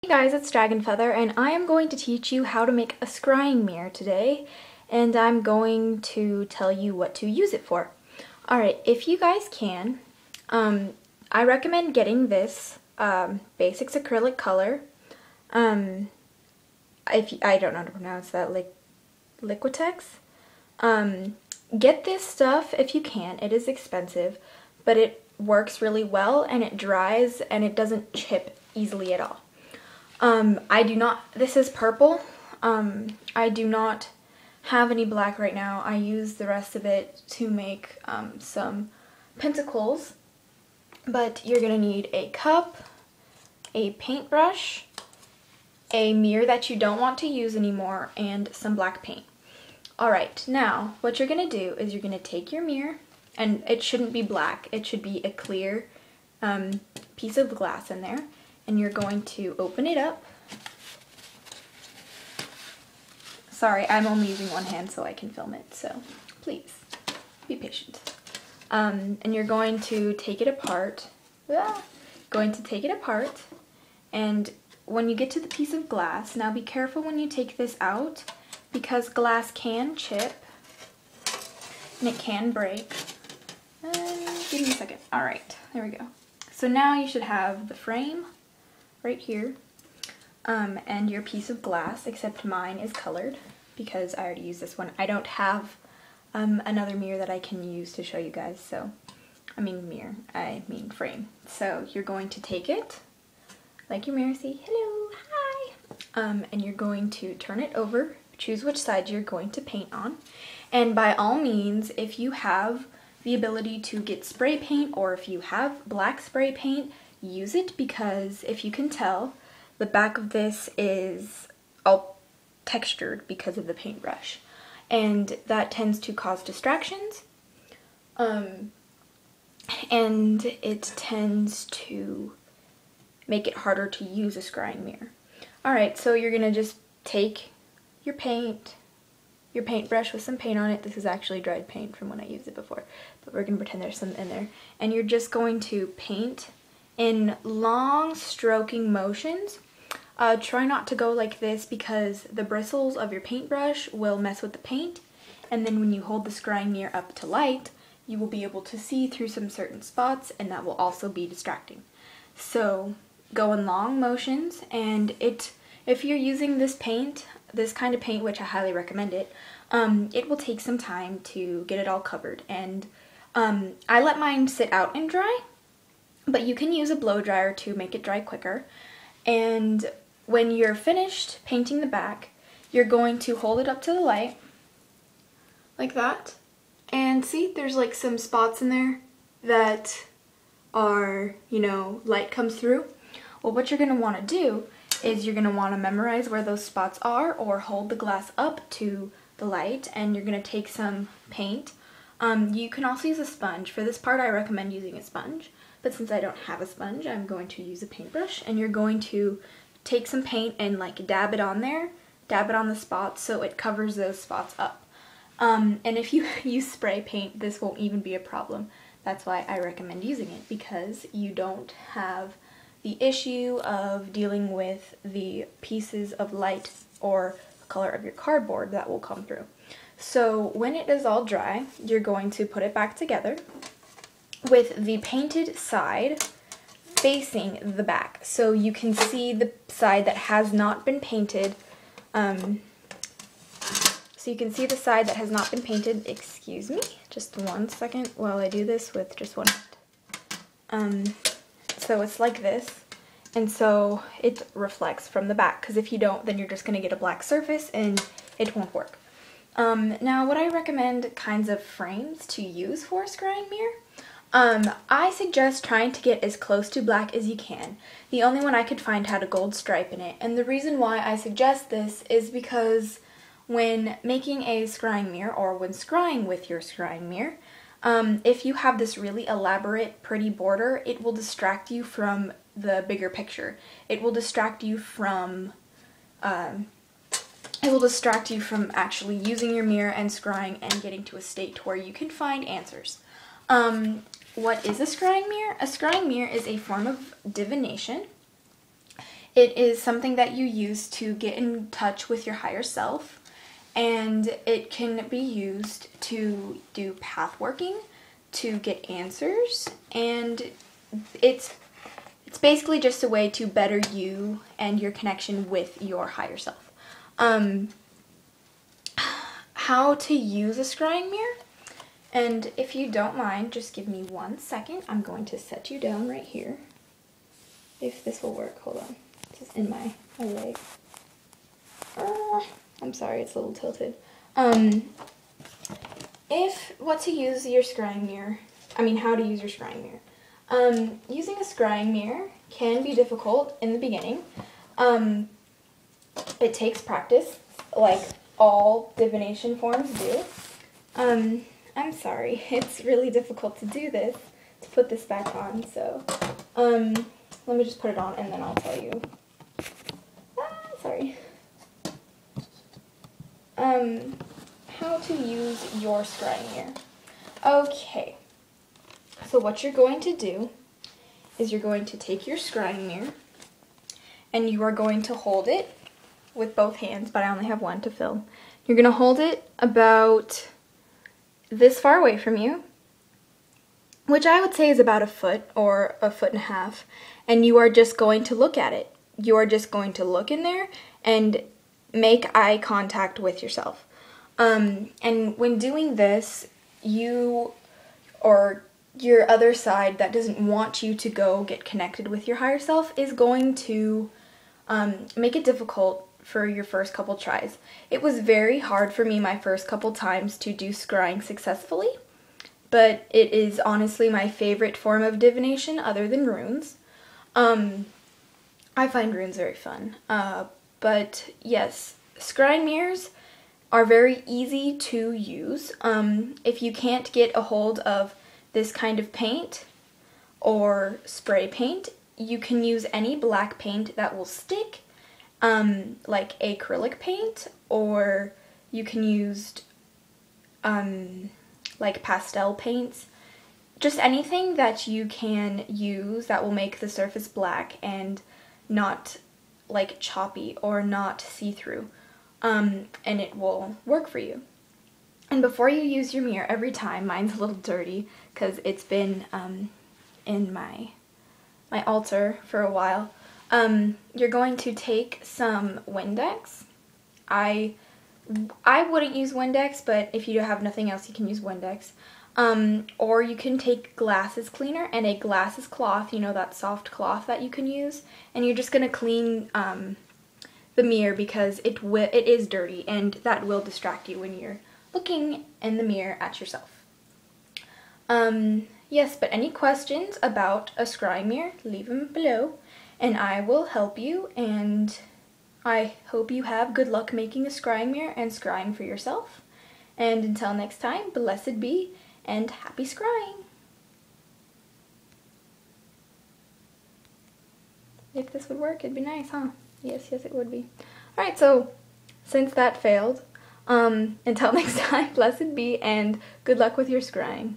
Hey guys, it's DragonFeather, and I am going to teach you how to make a scrying mirror today, and I'm going to tell you what to use it for. Alright, if you guys can, I recommend getting this Basics acrylic color. I don't know how to pronounce that, Liquitex. Get this stuff if you can. It is expensive, but it works really well, and it dries, and it doesn't chip easily at all. This is purple. I do not have any black right now. I use the rest of it to make some pentacles. But you're gonna need a cup, a paintbrush, a mirror that you don't want to use anymore, and some black paint. Alright, now what you're gonna do is you're gonna take your mirror, and it shouldn't be black, it should be a clear piece of glass in there. And you're going to open it up. Sorry, I'm only using one hand so I can film it, so please be patient. And you're going to take it apart. And when you get to the piece of glass, now be careful when you take this out because glass can chip and it can break. Give me a second. All right, there we go. So now you should have the frame right here, and your piece of glass, except mine is colored because I already used this one. I don't have another mirror that I can use to show you guys, so I mean frame. So you're going to take it, like your mirror, say hello, hi, and you're going to turn it over, choose which side you're going to paint on, and by all means, if you have the ability to get spray paint or if you have black spray paint, use it, because if you can tell, the back of this is all textured because of the paintbrush, and that tends to cause distractions, and it tends to make it harder to use a scrying mirror. Alright, so you're gonna just take your paintbrush with some paint on it. This is actually dried paint from when I used it before, but we're gonna pretend there's some in there, and you're just going to paint in long stroking motions. Try not to go like this because the bristles of your paintbrush will mess with the paint, and then when you hold the scrying mirror up to light, you will be able to see through some certain spots, and that will also be distracting. So go in long motions, and if you're using this kind of paint, which I highly recommend it will take some time to get it all covered, and I let mine sit out and dry. But you can use a blow dryer to make it dry quicker. And when you're finished painting the back, you're going to hold it up to the light, like that. And see, there's like some spots in there that are, light comes through. Well, what you're gonna wanna do is you're gonna wanna memorize where those spots are, or hold the glass up to the light, and you're gonna take some paint. You can also use a sponge. For this part, I recommend using a sponge. But since I don't have a sponge, I'm going to use a paintbrush, and you're going to take some paint and dab it on there, dab it on the spots so it covers those spots up. And if you use spray paint, this won't even be a problem. That's why I recommend using it, because you don't have the issue of dealing with the pieces of light or the color of your cardboard that will come through. So when it is all dry, you're going to put it back together with the painted side facing the back, so you can see the side that has not been painted. Excuse me, just 1 second while I do this with just one hand. So it's like this, and so it reflects from the back, because if you don't, then you're just going to get a black surface and it won't work. Now what I recommend kinds of frames to use for a scrying mirror, I suggest trying to get as close to black as you can. The only one I could find had a gold stripe in it, and the reason why I suggest this is because when making a scrying mirror, or when scrying with your scrying mirror, if you have this really elaborate, pretty border, it will distract you from the bigger picture. It will distract you from actually using your mirror and scrying and getting to a state where you can find answers. What is a scrying mirror? A scrying mirror is a form of divination. It is something that you use to get in touch with your higher self, and it can be used to do path working, to get answers, and it's basically just a way to better you and your connection with your higher self. How to use a scrying mirror, and if you don't mind, just give me 1 second. I'm going to set you down right here. If this will work, hold on. It's just in my leg. I'm sorry, it's a little tilted. How to use your scrying mirror. Using a scrying mirror can be difficult in the beginning. It takes practice, like all divination forms do. I'm sorry, it's really difficult to do this, to put this back on, so, let me just put it on and then I'll tell you. Sorry. How to use your scrying mirror. Okay, so what you're going to do is you're going to take your scrying mirror and you are going to hold it with both hands, but I only have one to film. You're going to hold it about this far away from you, which I would say is about 1 foot or 1.5 feet, and you are just going to look at it. You are just going to look in there and make eye contact with yourself. And when doing this, you or your other side that doesn't want you to go get connected with your higher self is going to make it difficult for your first couple tries. It was very hard for me my first couple times to do scrying successfully, but it is honestly my favorite form of divination other than runes. I find runes very fun, but yes, scrying mirrors are very easy to use. If you can't get a hold of this kind of paint or spray paint, you can use any black paint that will stick, like acrylic paint, or you can use like pastel paints. Just anything that you can use that will make the surface black and not like choppy or not see-through, and it will work for you. And before you use your mirror every time, mine's a little dirty because it's been in my altar for a while, you're going to take some Windex. I wouldn't use Windex, but if you have nothing else, you can use Windex. Or you can take glasses cleaner and a glasses cloth, you know, that soft cloth that you can use, and you're just going to clean the mirror because it is dirty and that will distract you when you're looking in the mirror at yourself. Yes, but any questions about a scrying mirror, leave them below and I will help you, and I hope you have good luck making a scrying mirror and scrying for yourself. And until next time, blessed be and happy scrying! If this would work, it'd be nice, huh? Yes, it would be. Alright, so since that failed, until next time, blessed be and good luck with your scrying.